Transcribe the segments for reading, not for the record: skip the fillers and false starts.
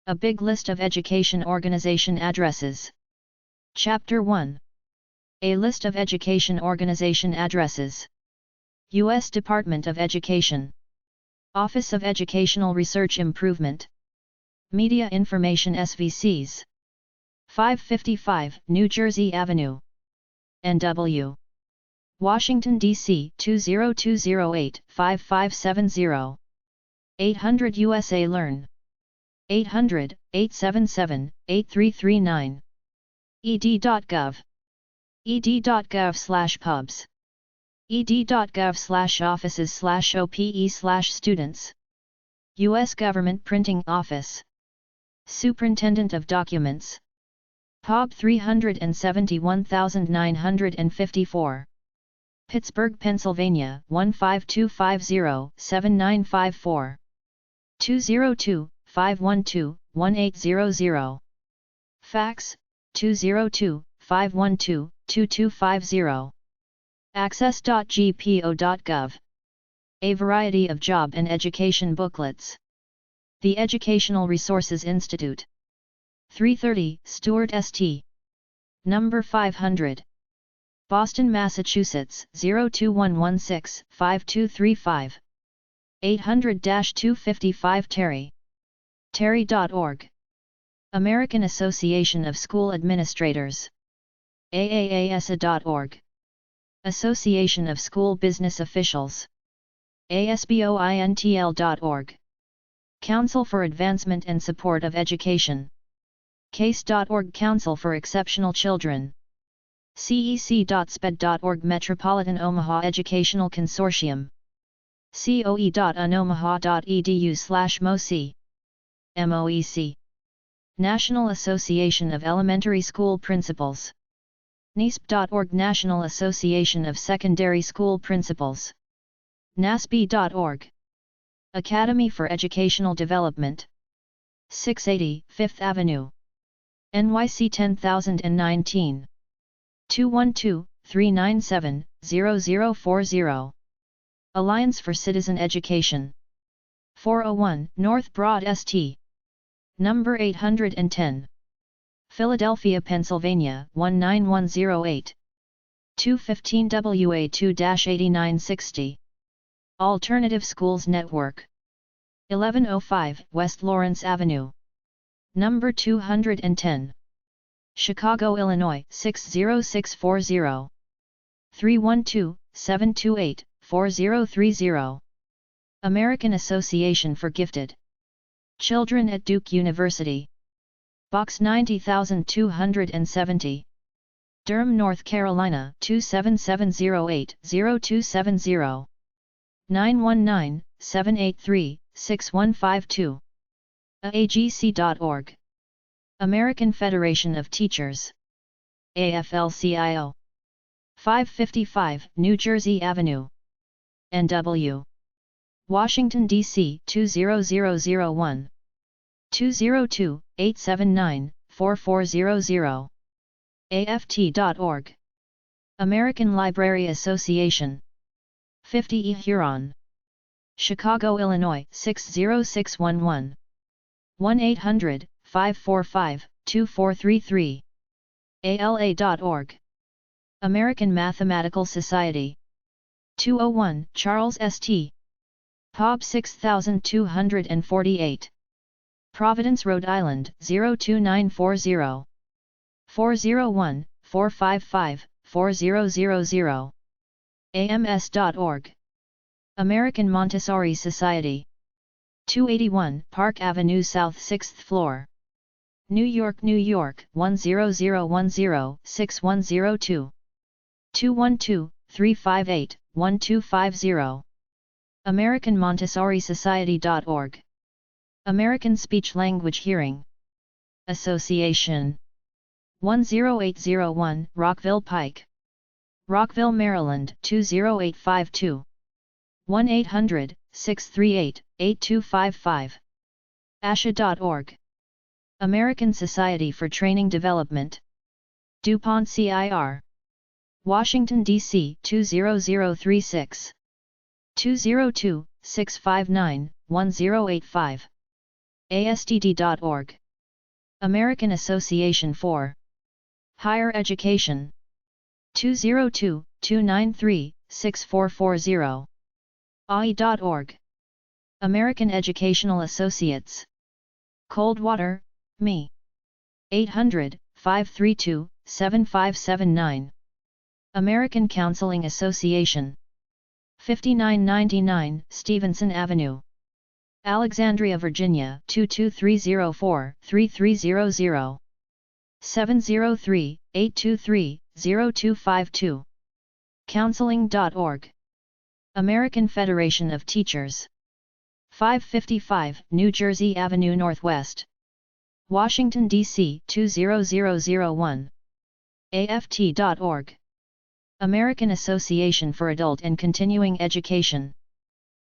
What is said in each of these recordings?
A big list of education organization addresses. Chapter 1. A list of education organization addresses. U.S. Department of Education. Office of Educational Research Improvement. Media Information SVCs. 555 New Jersey Avenue. NW. Washington, D.C. 20208-5570. 800 USA Learn. 800-877-8339. ed.gov. ed.gov/pubs. ed.gov/offices/ope/students. U.S. Government Printing Office. Superintendent of Documents. POB 371954. Pittsburgh, Pennsylvania 15250-7954. 202-512-1800. Fax 202-512-2250. access.gpo.gov. A variety of job and education booklets. The Educational Resources Institute. 330 Stewart St. Number 500. Boston, Massachusetts 02116-5235. 800-255 Terry. Terry.org. American Association of School Administrators. AAASA.org. Association of School Business Officials. ASBOINTL.org. Council for Advancement and Support of Education. CASE.org. Council for Exceptional Children. CEC.SPED.org. Metropolitan Omaha Educational Consortium. coe.unomaha.edu/MOEC. MOEC. National Association of Elementary School Principals. NASP.org. National Association of Secondary School Principals. NASB.org. Academy for Educational Development. 680 Fifth Avenue. NYC 10019. 212-397-0040. Alliance for Citizen Education. 401 North Broad St. Number 810. Philadelphia, Pennsylvania 19108. 215 WA 2-8960. Alternative Schools Network. 1105 West Lawrence Avenue. Number 210. Chicago, Illinois 60640. 312-728-4030. American Association for Gifted Children at Duke University. Box 90270. Durham, North Carolina 27708-0270. 919-783-6152. AAGC.org. American Federation of Teachers. AFL-CIO. 555 New Jersey Avenue. NW. Washington, D.C. 20001. 202-879-4400. AFT.org. American Library Association. 50E Huron. Chicago, Illinois 60611. 1-800-545-2433. ALA.org. American Mathematical Society. 201 Charles St. POB 6248. Providence, Rhode Island 02940. 401-455-4000. AMS.org. American Montessori Society. 281 Park Avenue South 6th floor. New York, New York 10010-6102. 212-358-1250. American Montessori Society.org. American Speech Language Hearing Association. 10801 Rockville Pike. Rockville, Maryland 20852. 1-800-638-8255. ASHA.org. American Society for Training Development. DuPont CIR. Washington, D.C. 20036. 202-659-1085. ASTD.org. American Association for Higher Education. 202-293-6440. AI.org. American Educational Associates. Coldwater, Me. 800-532-7579. American Counseling Association. 5999 Stevenson Avenue, Alexandria, Virginia 22304-3300. 703-823-0252. Counseling.org. American Federation of Teachers. 555 New Jersey Avenue Northwest, Washington, D.C. 20001. AFT.org. American Association for Adult and Continuing Education.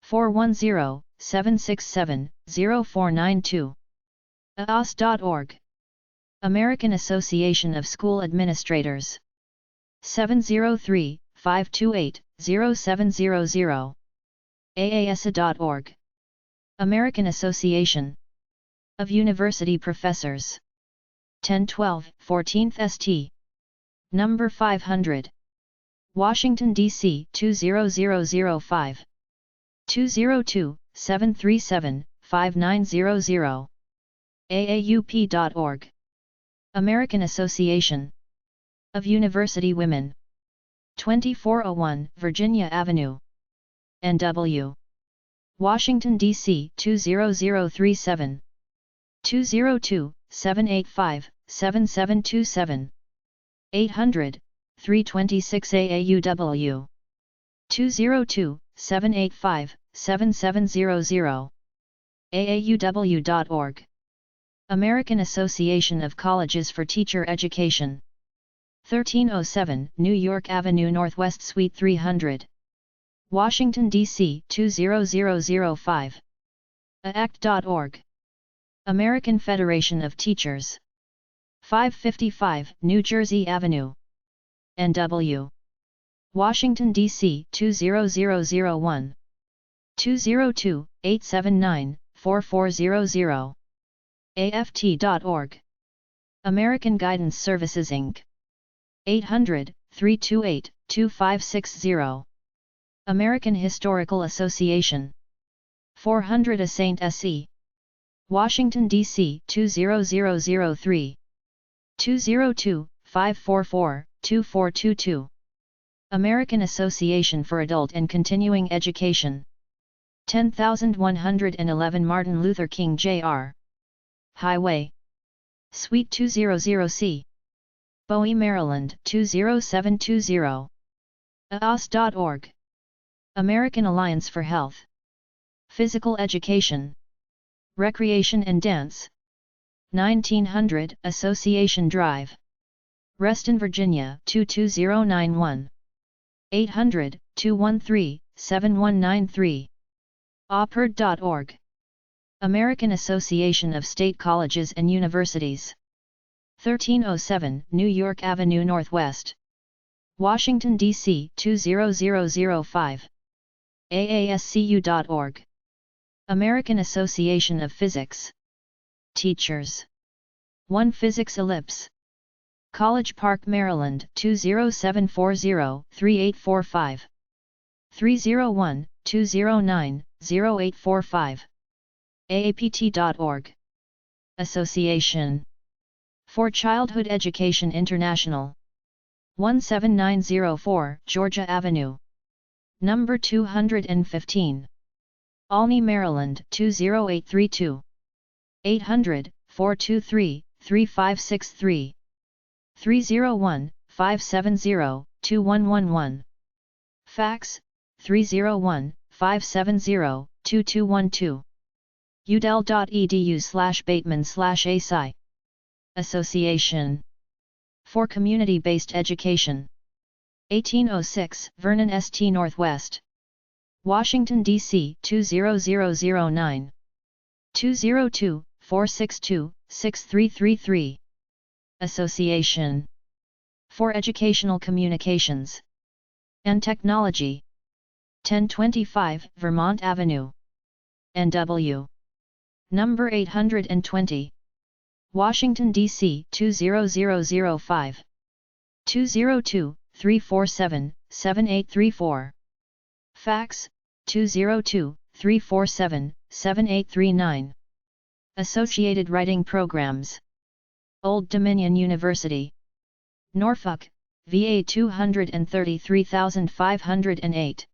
410-767-0492. AAS.org. American Association of School Administrators. 703-528-0700. AASA.org. American Association of University Professors. 1012 14th St. Number 500. Washington, D.C. 20005. 202-737-5900. AAUP.org. American Association of University Women. 2401 Virginia Avenue, NW. Washington, D.C. 20037. 202-785-7727. 800-326 AAUW. 202-785-7700. AAUW.org. American Association of Colleges for Teacher Education. 1307 New York Avenue Northwest Suite 300. Washington, D.C. 20005. AACT.org. American Federation of Teachers. 555 New Jersey Avenue, NW. Washington, D.C. 20001. 202-879-4400. AFT.org. American Guidance Services Inc. 800-328-2560. American Historical Association. 400 A Saint S.E. Washington, D.C. 20003. 202-544-2422. American Association for Adult and Continuing Education. 10111 Martin Luther King Jr. Highway, Suite 200C, Bowie, Maryland 20720. AAS.org. American Alliance for Health, Physical Education, Recreation and Dance. 1900 Association Drive, Reston, Virginia 22091. 800-213-7193. APERD.org. American Association of State Colleges and Universities. 1307 New York Avenue Northwest, Washington, D.C. 20005. AASCU.org. American Association of Physics Teachers. 1 Physics Ellipse, College Park, Maryland 20740-3845. 301-209-0845. AAPT.org. Association for Childhood Education International. 17904 Georgia Avenue, number 215. Albany, Maryland 20832. 800-423-3563. 301-570-2111. Fax, 301-570-2212. udel.edu/Bateman/ASI. Association for Community-Based Education. 1806 Vernon St. Northwest, Washington, D.C. 20009. 202-462-6333. Association for Educational Communications and Technology. 1025 Vermont Avenue, NW. Number 820. Washington, D.C. 20005. 202-347-7834. Fax, 202-347-7839. Associated Writing Programs. Old Dominion University. Norfolk, VA 233508.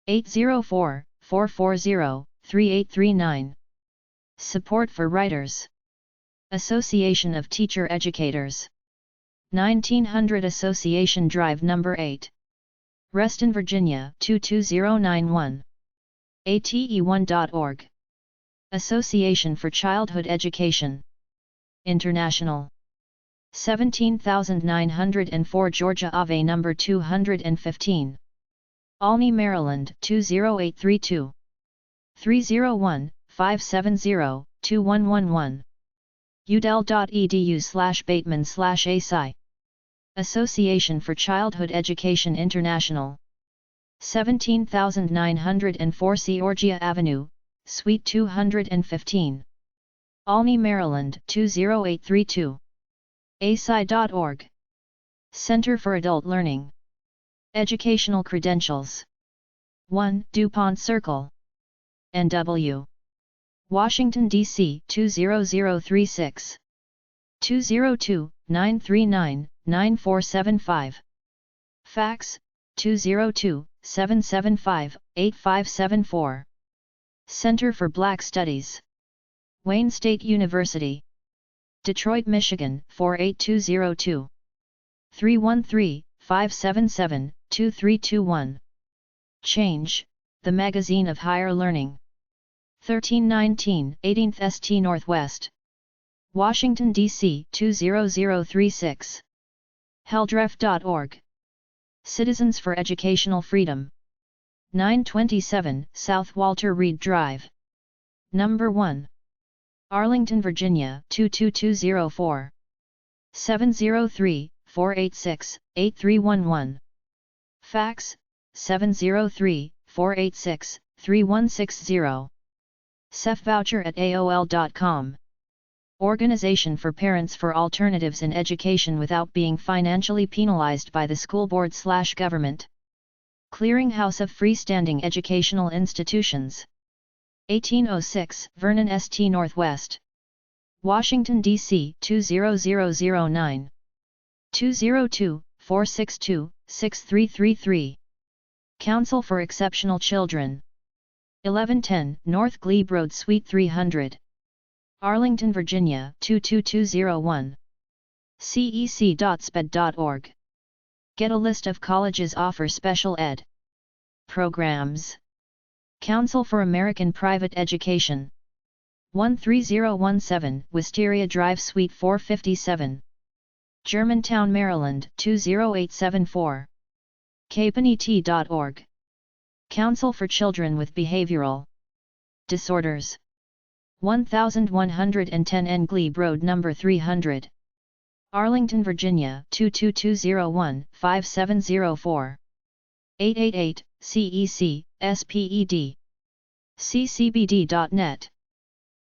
804-440-3839. Support for Writers. Association of Teacher Educators. 1900 Association Drive No. 8. Reston, Virginia 22091. ATE1.org. Association for Childhood Education. International. 17904 Georgia Ave No. 215. Olney, Maryland 20832. 301-570-2111. udel.edu/Bateman/ASI. Association for Childhood Education International. 17904 Georgia Avenue, Suite 215. Olney, Maryland 20832. ASI.org. Center for Adult Learning. Educational Credentials. 1 DuPont Circle. NW. Washington, D.C. 20036. 202-939-9475. Fax, 202-775-8574. Center for Black Studies. Wayne State University. Detroit, Michigan 48202. 313-577-2321. Change, the Magazine of Higher Learning. 1319 18th St. Northwest. Washington, D.C. 20036. heldref.org. Citizens for Educational Freedom. 927 South Walter Reed Drive. Number 1. Arlington, Virginia 22204. 703-486-8311. Fax, 703-486-3160. cefvoucher@aol.com. Organization for Parents for Alternatives in Education Without Being Financially Penalized by the School Board/Government. Clearinghouse of Freestanding Educational Institutions. 1806 Vernon St. Northwest. Washington, D.C. 20009. 202-462-6333. Council for Exceptional Children. 1110 North Glebe Road, Suite 300. Arlington, Virginia 22201. cec.sped.org. Get a list of colleges offer special ed programs. Council for American Private Education. 13017 Wisteria Drive, Suite 457. Germantown, Maryland 20874. capenet.org. Council for Children with Behavioral Disorders. 1110 N Glebe Road No. 300. Arlington, Virginia 22201 5704. 888 CEC SPED. ccbd.net.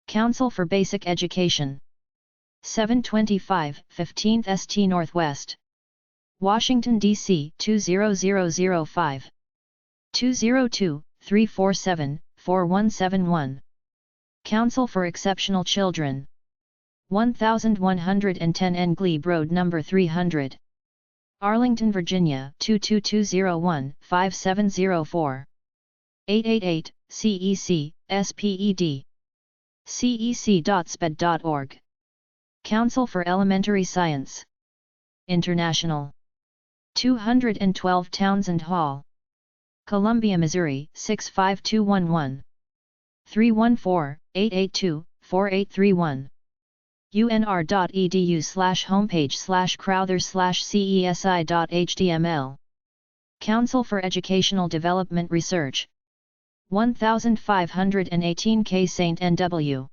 Council for Basic Education. 725 15th St. Northwest. Washington, D.C. 20005. 202-347-4171. Council for Exceptional Children. 1110 N Glebe Road No. 300. Arlington, Virginia 22201 5704. 888 CEC SPED. cec.sped.org. Council for Elementary Science. International. 212 Townsend Hall. Columbia, Missouri 65211. 314-882-4831. unr.edu/homepage/crowther/cesi.html. Council for Educational Development Research. 1518 K St. N.W.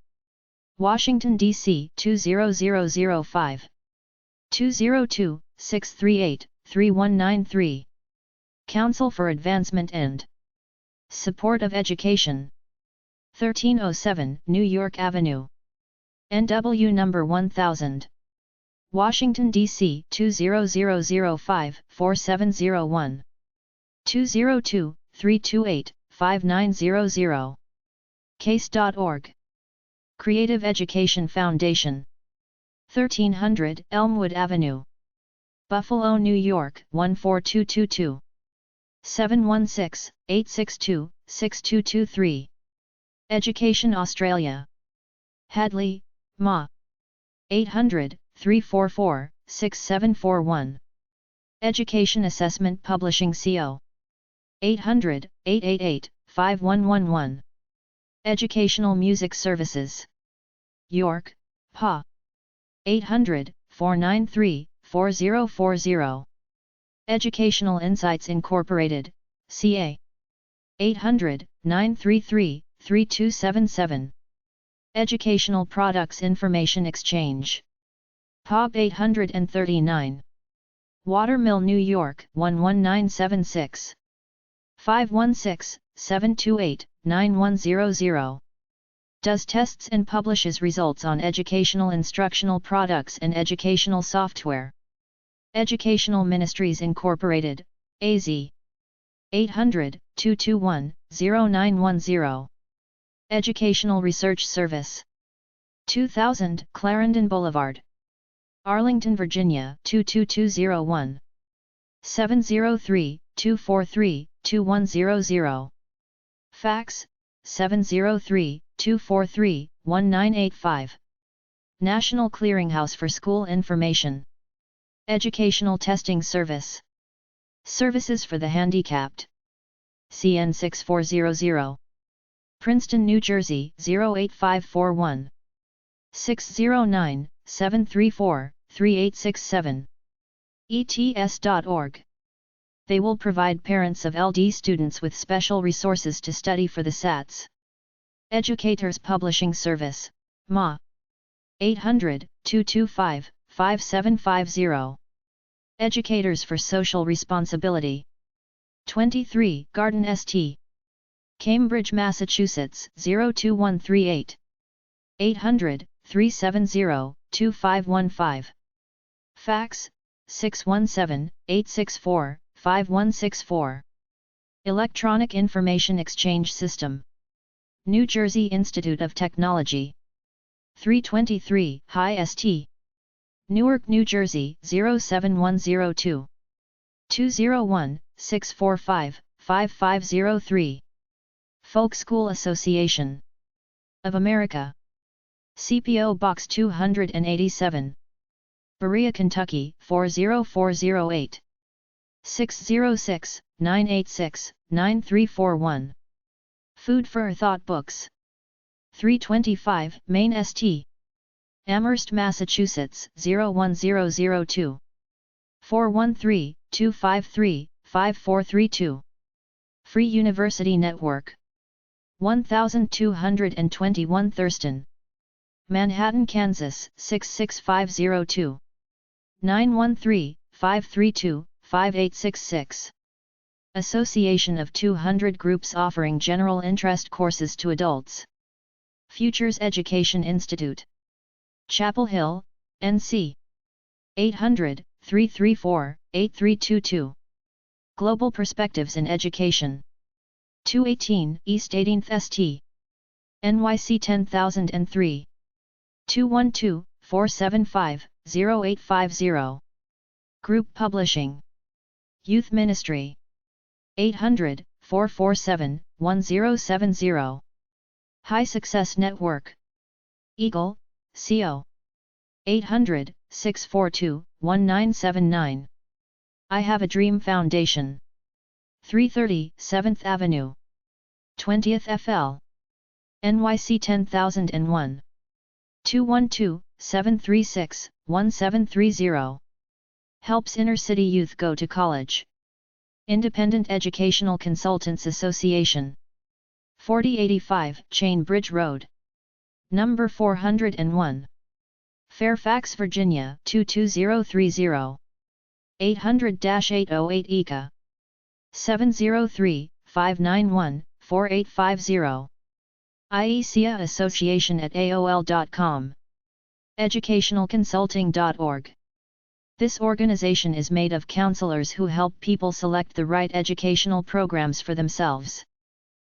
Washington, D.C. 20005. 202-638-3193. Council for Advancement and Support of Education. 1307 New York Avenue, NW number 1000, Washington, D.C. 20005-4701, 202-328-5900. Case.org. Creative Education Foundation, 1300 Elmwood Avenue, Buffalo, New York 14222, 716-862-6223. Education Australia, Hadley, Ma. 800-344-6741. Education Assessment Publishing Co. 800-888-5111. Educational Music Services, York, Pa. 800-493-4040. Educational Insights Incorporated, CA. 800-933-3277. Educational Products Information Exchange, POB 839. Watermill, New York 11976. 516-728-9100. Does tests and publishes results on educational instructional products and educational software. Educational Ministries Incorporated, AZ. 800-221-0910. Educational Research Service, 2000 Clarendon Boulevard, Arlington, Virginia 22201. 703-243-2100. Fax, 703-243-1985. National Clearinghouse for School Information. Educational Testing Service. Services for the Handicapped. CN 6400. Princeton, New Jersey 08541. 609-734-3867. ETS.org. They will provide parents of LD students with special resources to study for the SATs. Educators Publishing Service, MA. 800-225-5750. Educators for Social Responsibility. 23 Garden St. Cambridge, Massachusetts 02138. 800-370-2515. Fax, 617-864-5164. Electronic Information Exchange System, New Jersey Institute of Technology. 323 High St. Newark, New Jersey 07102. 201-645-5503. Folk School Association of America. CPO Box 287. Berea, Kentucky 40408. 606-986-9341. Food for Thought Books. 325 Main St. Amherst, Massachusetts 01002. 413-253-5432. Free University Network. 1221 Thurston, Manhattan, Kansas 66502. 913-532-5866. Association of 200 groups offering general interest courses to adults. Futures Education Institute, Chapel Hill, NC. 800-334-8322. Global Perspectives in Education. 218 East 18th St. NYC 10003. 212-475-0850. Group Publishing. Youth Ministry. 800-447-1070. High Success Network. Eagle, CO. 800-642-1979. I Have a Dream Foundation. 330 7th Avenue, 20th FL, NYC 10001. 212-736-1730. Helps inner city youth go to college. Independent Educational Consultants Association. 4085 Chain Bridge Road, number 401. Fairfax, Virginia 22030. 800-808 ECA. 703-591-4850. IECA Association at AOL.com. Educationalconsulting.org. This organization is made of counselors who help people select the right educational programs for themselves.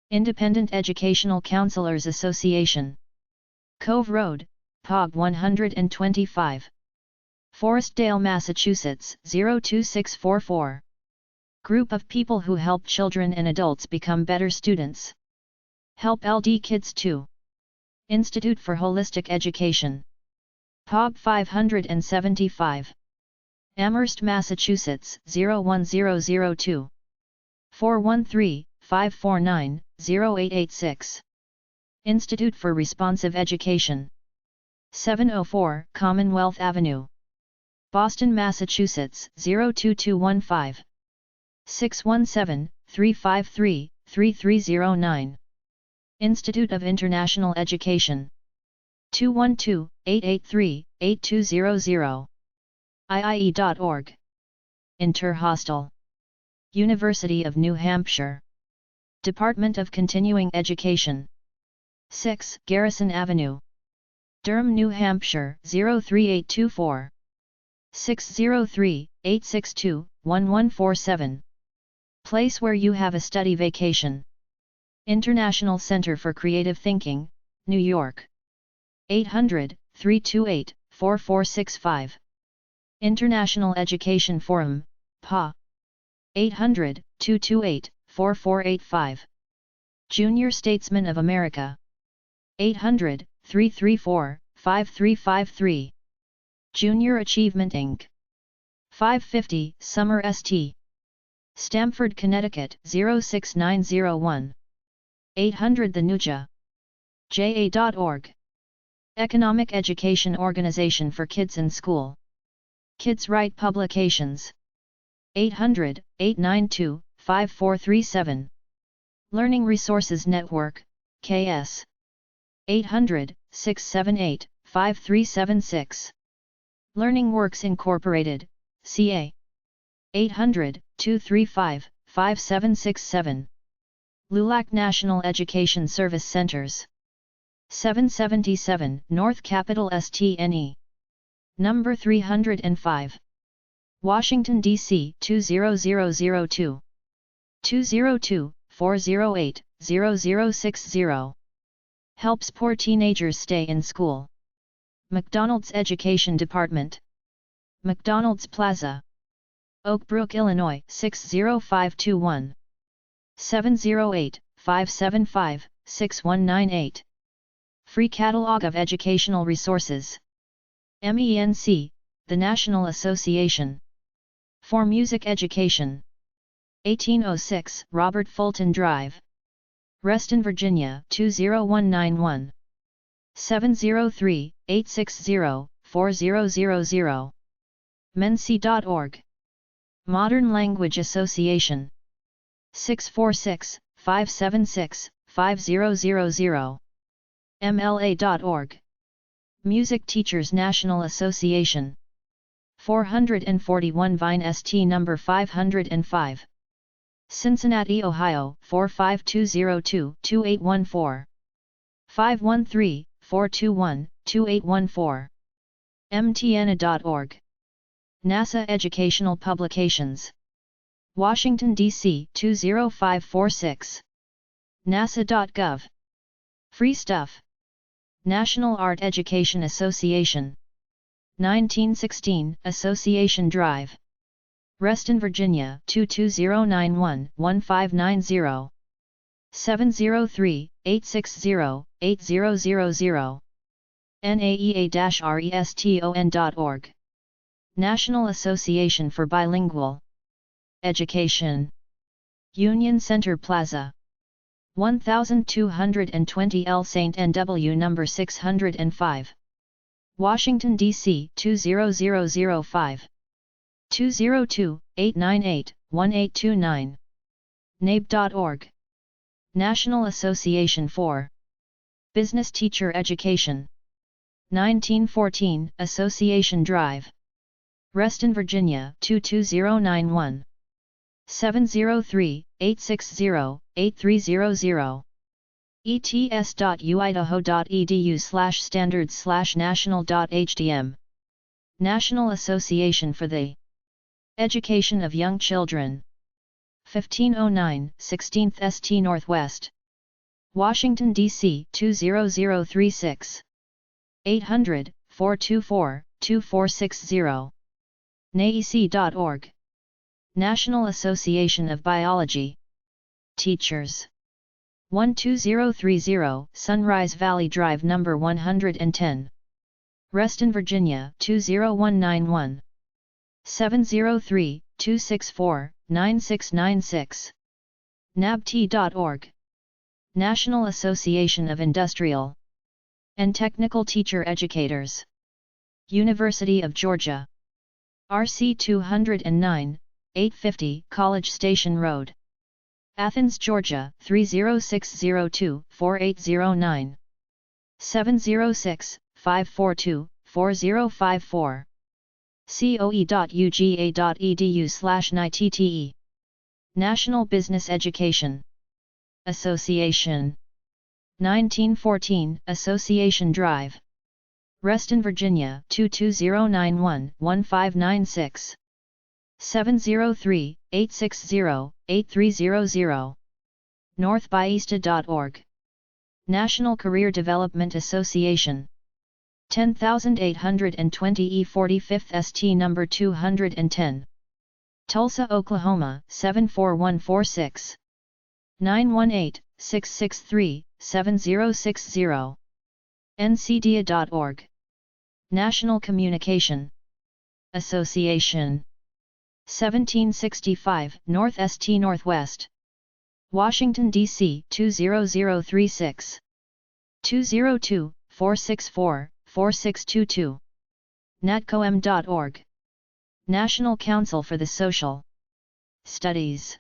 Independent Educational Counselors Association. Cove Road, POG 125. Forestdale, Massachusetts 02644. Group of people who help children and adults become better students. Help LD Kids too. Institute for Holistic Education. POG 575. Amherst, Massachusetts 01002. 413-549-0886. Institute for Responsive Education. 704 Commonwealth Avenue. Boston, Massachusetts 02215. 617-353-3309. Institute of International Education. 212-883-8200. IIE.org. Interhostel. University of New Hampshire. Department of Continuing Education. 6 Garrison Avenue. Durham, New Hampshire 03824. 603-862-1147. Place where you have a study vacation. International Center for Creative Thinking, New York. 800-328-4465. International Education Forum, PA. 800-228-4485. Junior Statesmen of America. 800-334-5353. Junior Achievement Inc. 550 Summer St. Stamford, Connecticut 06901. 800 The Nuja. JA.org. Economic Education Organization for Kids in School. Kids Right Publications. 800-892-5437. Learning Resources Network, KS. 800-678-5376. Learning Works Incorporated, CA. 800-235-5767. LULAC National Education Service Centers. 777 North Capitol STNE. Number 305. Washington, D.C. 20002. 202-408-0060. Helps poor teenagers stay in school. McDonald's Education Department. McDonald's Plaza. Oak Brook, Illinois 60521. 708-575-6198. Free Catalog of Educational Resources. MENC, the National Association for Music Education. 1806 Robert Fulton Drive. Reston, Virginia 20191. 703-860-4000. Menci.org. Modern Language Association. 646-576-5000. MLA.org. Music Teachers National Association. 441 Vine St. number 505. Cincinnati, Ohio 45202-2814. 513-421-2814. MTNA.org. NASA Educational Publications. Washington, D.C. 20546. NASA.gov. Free Stuff. National Art Education Association. 1916 Association Drive. Reston, Virginia 22091-1590. 703-860-8000. NAEA-RESTON.org. National Association for Bilingual Education. Union Center Plaza. 1220 L St. NW number 605. Washington, D.C. 20005. 202-898-1829. NABE.org. National Association for Business Teacher Education. 1914 Association Drive. Reston, Virginia 22091. 703-860-8300. ets.uidaho.edu/standards/national.htm National Association for the Education of Young Children. 1509, 16th St. Northwest. Washington, D.C. 20036. 800-424-2460. naec.org. National Association of Biology. Teachers. 12030, Sunrise Valley Drive No. 110. Reston, Virginia 20191. 703-264-9696. nabt.org. National Association of Industrial and Technical Teacher Educators. University of Georgia. RC 209, 850 College Station Road. Athens, Georgia 30602-4809. 706-542-4054. coe.uga.edu/nitte. National Business Education Association. 1914 Association Drive. Reston, Virginia 22091-1596. 703-860-8300. northbyista.org. National Career Development Association. 10820 E 45th St. No. 210. Tulsa, Oklahoma 74146. 918-663-7060. ncdia.org. National Communication Association. 1765 North St. Northwest. Washington, D.C. 20036. 202-464-4622. natcom.org. National Council for the Social Studies.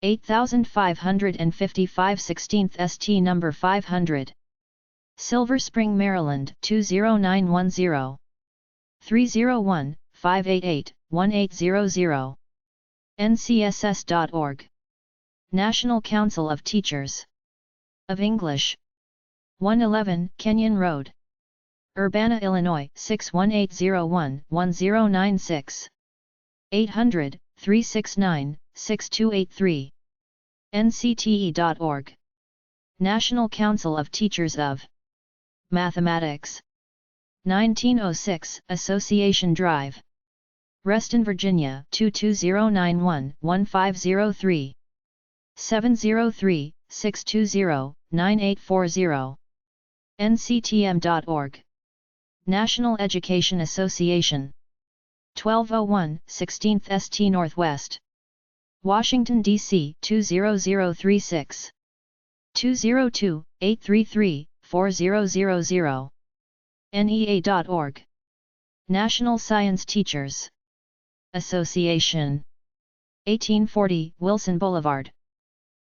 8555 16th St. No. 500. Silver Spring, Maryland 20910. 301-588-1800. ncss.org. National Council of Teachers of English. 111 Kenyon Road. Urbana, Illinois 61801-1096. 800-369-6283. ncte.org. National Council of Teachers of Mathematics. 1906 Association Drive. Reston, Virginia 22091-1503. 703-620-9840. nctm.org. National Education Association. 1201 16th St. Northwest. Washington, D.C. 20036. 202-833-4000. nea.org. National Science Teachers Association. 1840 Wilson Boulevard.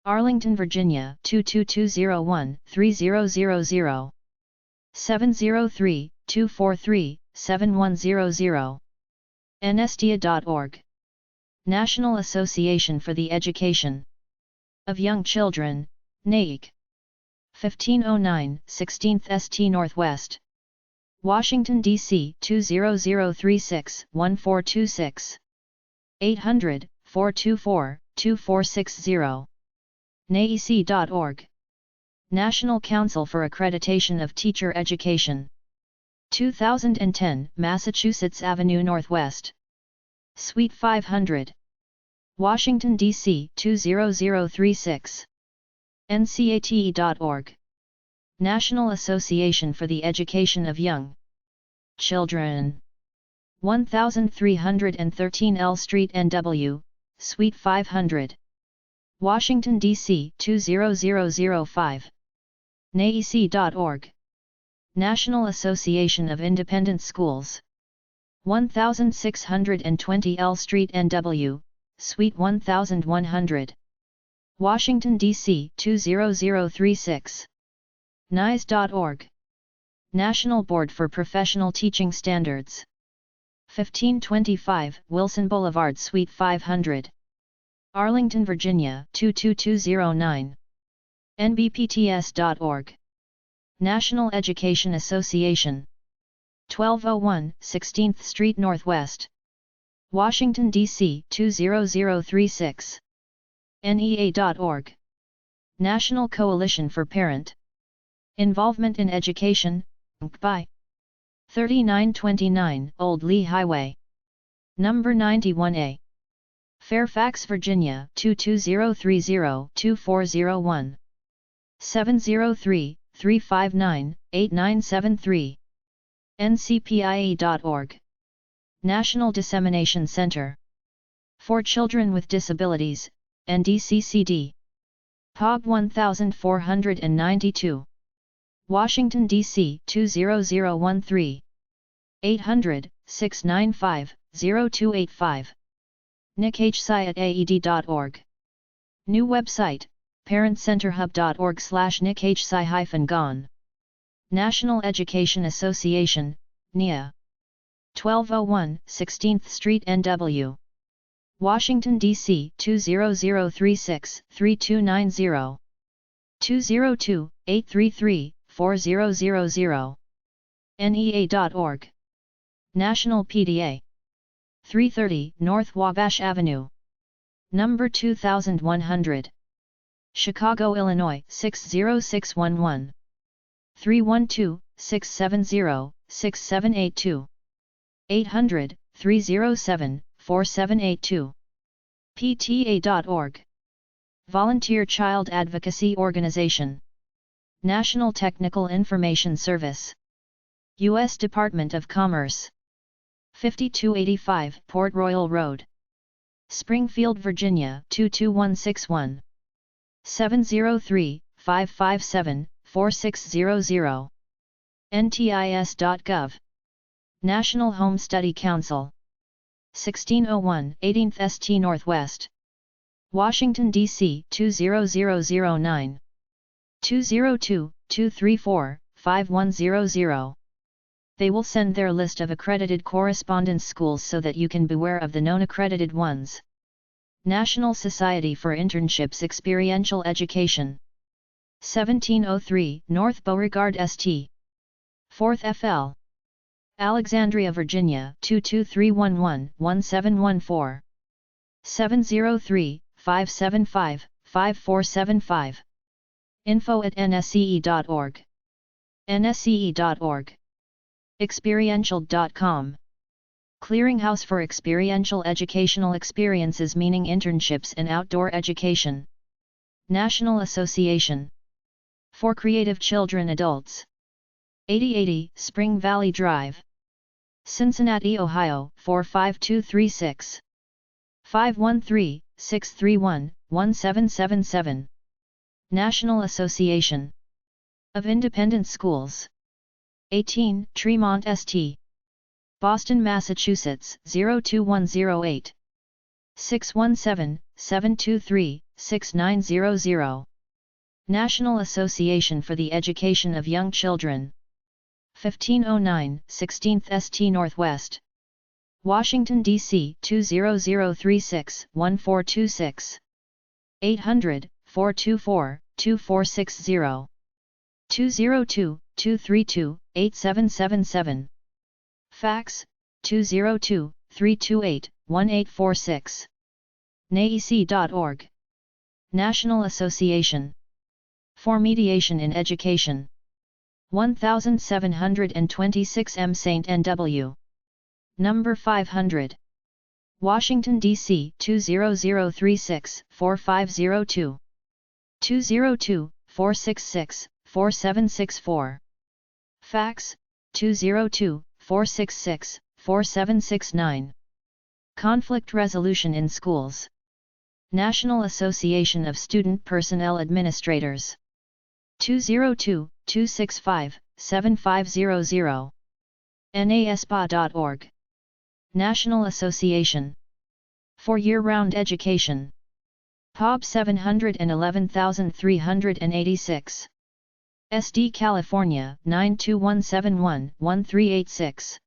Arlington, Virginia 22201-3000. 703-243-7100. nstia.org. National Association for the Education of Young Children, NAEC. 1509 16th St. Northwest. Washington, D.C. 20036-1426. 800-424-2460. naec.org. National Council for Accreditation of Teacher Education. 2010 Massachusetts Avenue Northwest. Suite 500. Washington, D.C. 20036. ncate.org. National Association for the Education of Young Children. 1313 L Street, NW, Suite 500. Washington, D.C. 20005. naec.org. National Association of Independent Schools. 1620 L Street, NW, Suite 1100. Washington, D.C. 20036. NISE.org. National Board for Professional Teaching Standards. 1525 Wilson Boulevard, Suite 500. Arlington, Virginia 22209. nbpts.org. National Education Association. 1201 16th Street Northwest, Washington, D.C. 20036. NEA.org. National Coalition for Parent Involvement in Education, by 3929 Old Lee Highway, Number 91A, Fairfax, Virginia 22030-2401, 703-359-8973. ncpie.org. National Dissemination Center for Children with Disabilities, NDCCD. POG 1492. Washington, D.C. 20013. 800-695-0285. nichsci@aed.org. New website, parentcenterhub.org/nichsci-gon. National Education Association, NEA. 1201 16th Street NW. Washington, D.C. 20036-3290. 202-833-4000. NEA.org. National PDA. 330 North Wabash Avenue, Number 2100. Chicago, Illinois 60611. 312-670-6782. 800-307-4782. PTA.org. Volunteer Child Advocacy Organization. National Technical Information Service. U.S. Department of Commerce. 5285 Port Royal Road, Springfield, Virginia 22161. 703-557-4600. ntis.gov. National Home Study Council. 1601 18th St. Northwest, Washington, D.C. 20009. 202-234-5100. They will send their list of accredited correspondence schools so that you can beware of the known accredited ones. National Society for Internships Experiential Education. 1703 North Beauregard St. 4th FL. Alexandria, Virginia 22311-1714. 703-575-5475. info@nsce.org. nsce.org. Experiential.com. Clearinghouse for experiential educational experiences, meaning internships and outdoor education. National Association for Creative Children Adults. 8080 Spring Valley Drive, Cincinnati, Ohio 45236. 513-631-1777. National Association of Independent Schools. 18 Tremont St. Boston, Massachusetts 02108. 617-723-6900. National Association for the Education of Young Children. 1509 16th St. Northwest, Washington, D.C. 20036-1426. 800-424-2460. 202-232-8777. Fax, 202-328-1846. NAEC.org. National Association for Mediation in Education. 1726 M. St. N.W. Number 500. Washington, D.C. 20036-4502. 202-466-4764. Fax, 202-466-4769. Conflict Resolution in Schools. National Association of Student Personnel Administrators. 202-265-7500. NASPA.org. National Association for Year-Round Education. POB 711386. SD California 92171-1386.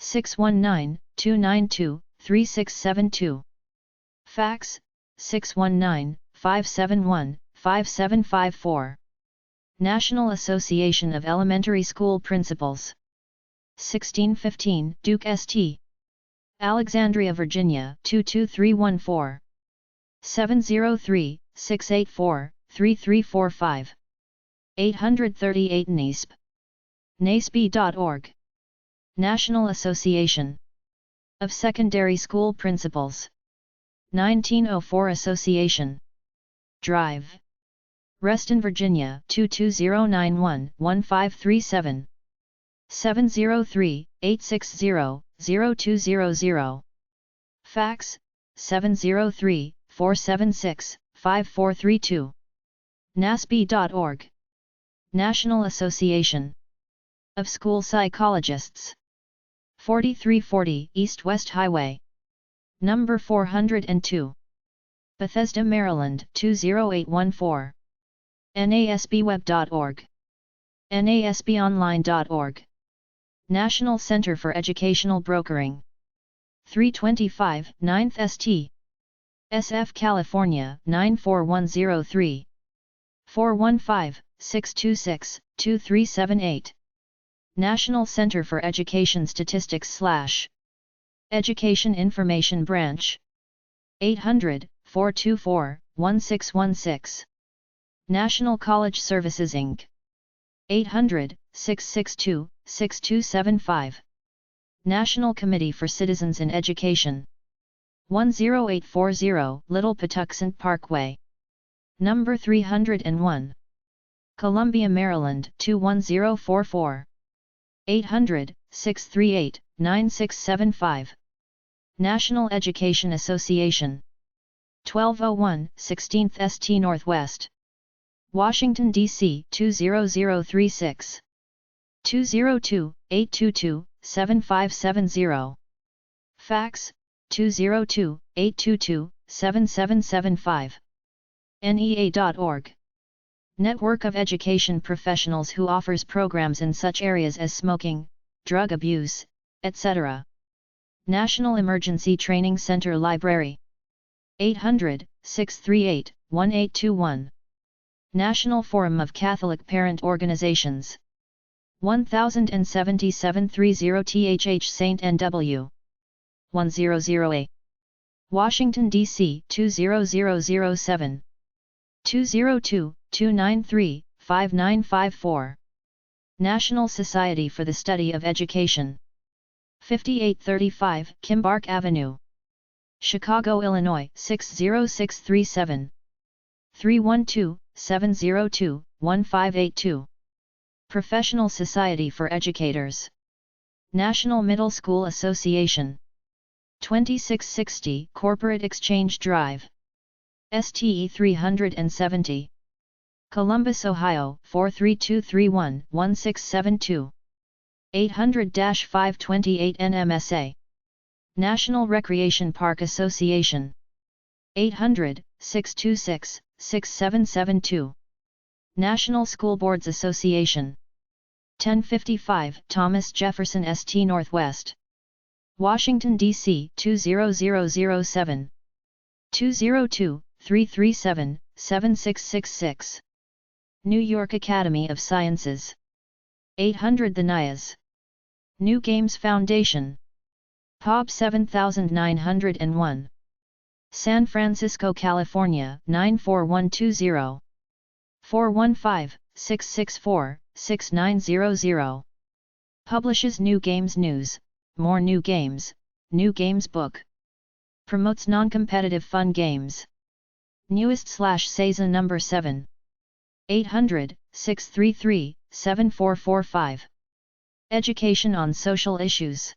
619-292-3672. Fax, 619-571-56 5754. National Association of Elementary School Principals. 1615, Duke St. Alexandria, Virginia, 22314. 703-684-3345. 838 NASB. NASB.org. National Association of Secondary School Principals. 1904 Association. Drive. Reston, Virginia, 22091-1537. 703-860-0200. Fax, 703-476-5432. NASB.org. National Association of School Psychologists. 4340 East-West Highway. Number 402. Bethesda, Maryland, 20814. NASBweb.org. NASBonline.org. National Center for Educational Brokering. 325 9th St. SF, California, 94103. 415-626-2378. National Center for Education Statistics / Education Information Branch. 800-424-1616. National College Services Inc. 800-662-6275. National Committee for Citizens in Education. 10840 Little Patuxent Parkway. Number 301. Columbia, Maryland, 21044. 800-638-9675. National Education Association. 1201 16th St. Northwest. Washington, D.C. 20036. 202-822-7570. Fax, 202-822-7775. NEA.org. Network of education professionals who offers programs in such areas as smoking, drug abuse, etc. National Emergency Training Center Library. 800-638-1821. National Forum of Catholic Parent Organizations. 1077-30 St. NW. 100A. Washington, D.C. 20007. 202-293-5954. National Society for the Study of Education. 5835 Kimbark Avenue. Chicago, Illinois 60637. 312-702-1582. Professional Society for Educators. National Middle School Association. 2660 Corporate Exchange Drive. STE 370. Columbus, Ohio 43231-1672. 800-528 NMSA. National Recreation Park Association. 800-626-6772. National School Boards Association. 1055 Thomas Jefferson St. Northwest. Washington, D.C. 20007. 202-337-7666. New York Academy of Sciences. 800 The NIAS. New Games Foundation. POB 7901. San Francisco, California 94120. 415-664-6900. Publishes New Games News, More New Games, New Games Book. Promotes non-competitive fun games. Newest/Season number 7. 800-633-7445. Education on Social Issues.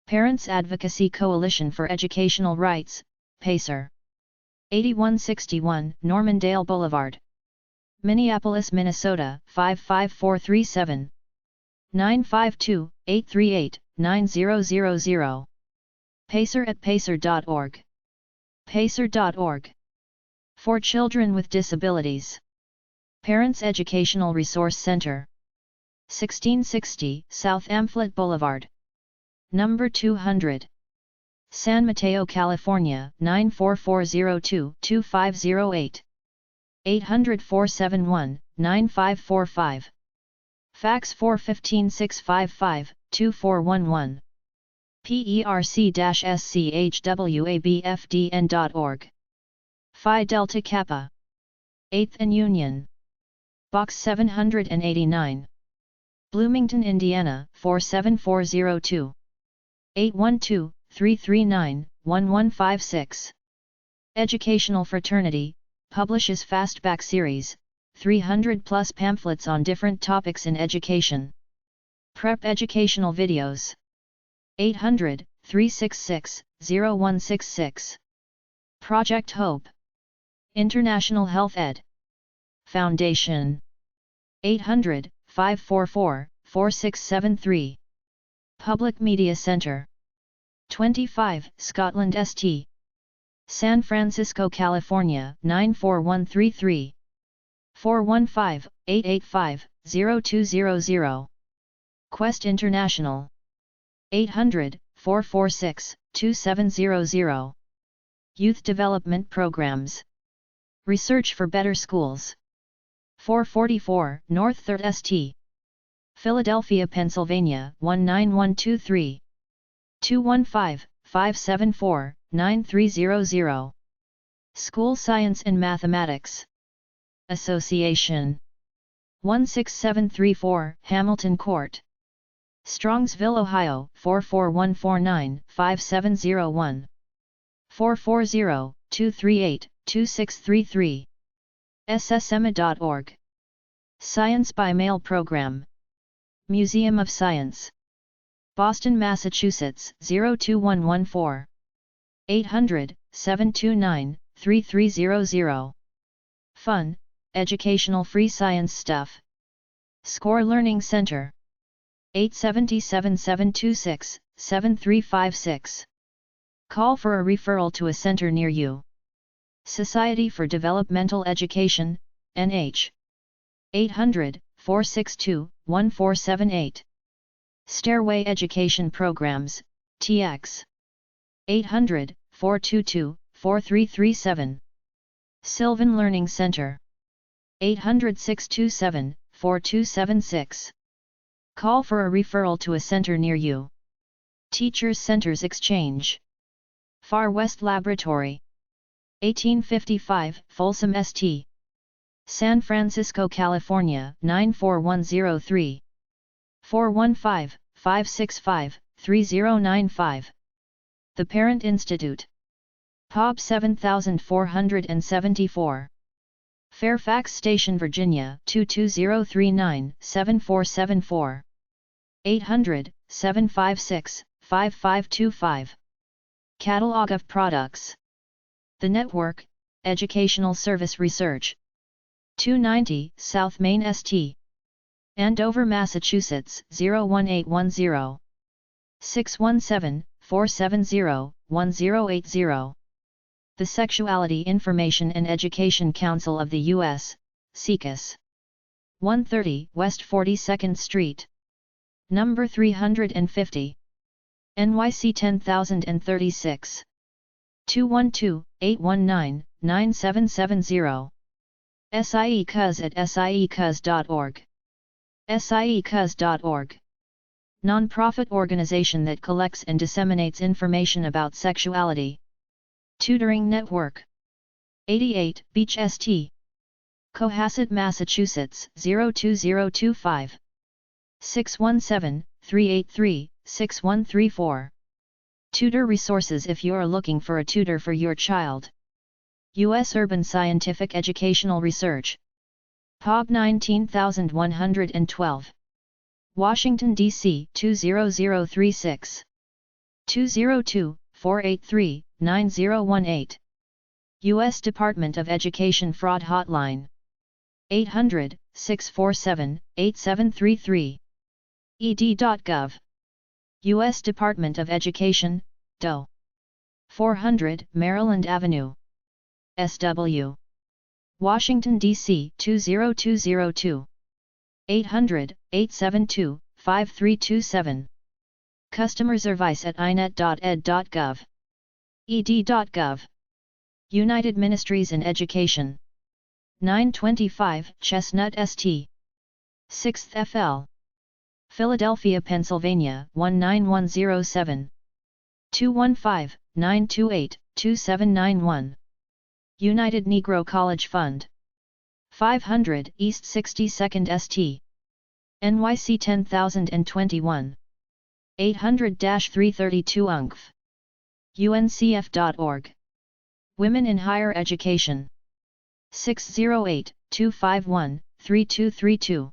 Parents Advocacy Coalition for Educational Rights, PACER. 8161 Normandale Boulevard. Minneapolis, Minnesota 55437. 952-838-9000. Pacer@pacer.org. Pacer.org. For Children with Disabilities. Parents Educational Resource Center. 1660 South Amphlett Boulevard. Number 200. San Mateo, California 94402-2508. 800-471-9545. Fax 415-655-2411. perc-schwabfdn.org. Phi Delta Kappa. 8th and Union. Box 789. Bloomington, Indiana 47402. 812-339-1156. Educational Fraternity publishes Fastback series, 300+ pamphlets on different topics in education. Prep educational videos. 800-366-0166. Project Hope. International Health Ed Foundation. 800-544-4673. Public Media Center. 25 Scotland St. San Francisco, California 94133. 415-885-0200. Quest International. 800-446-2700. Youth Development Programs. Research for Better Schools. 444 North 3rd St. Philadelphia, Pennsylvania 19123. 215-574-9300. School Science and Mathematics Association. 16734 Hamilton Court, Strongsville, Ohio 44149-5701. 440-238-2633. ssema.org. Science by Mail Program. Museum of Science. Boston, Massachusetts 02114. 800-729-3300. Fun, educational free science stuff. Score Learning Center. 877-726-7356. Call for a referral to a center near you. Society for Developmental Education, NH. 800-462-1478. Stairway Education Programs, TX. 800-422-4337. Sylvan Learning Center. 800-627-4276. Call for a referral to a center near you. Teachers Centers Exchange. Far West Laboratory. 1855 Folsom St. San Francisco, California 94103. 415-565-3095. The Parent Institute. POB 7474. Fairfax Station, Virginia 22039-7474. 800-756-5525. Catalog of products. The Network, Educational Service Research. 290 South Main St. Andover, Massachusetts 01810. 617-470-1080. The Sexuality Information and Education Council of the U.S., SECUS. 130 West 42nd Street. Number 350. NYC 10036. 212-819-9770. SIECUS at siecus.org. siecus.org. Non-profit organization that collects and disseminates information about sexuality. Tutoring Network. 88 Beach St. Cohasset, Massachusetts 02025. 617-383-6134. Tutor resources if you are looking for a tutor for your child. U.S. Urban Scientific Educational Research. POB 19112. Washington, D.C. 20036. 202-483-9018. U.S. Department of Education Fraud Hotline. 800-647-8733. ed.gov. U.S. Department of Education, DOE. 400 Maryland Avenue. SW. Washington, D.C. 20202. 800-872-5327. Customer service at inet.ed.gov. ed.gov. United Ministries in Education. 925 Chestnut St. 6th FL. Philadelphia, Pennsylvania 19107. 215-928-2791. United Negro College Fund. 500 East 62nd St. NYC 10021. 800-332 UNCF. uncf.org. Women in Higher Education. 608-251-3232.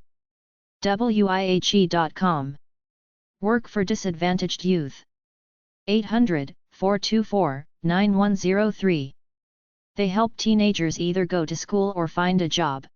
WIHE.com. Work for Disadvantaged Youth. 800-424-9103. They help teenagers either go to school or find a job.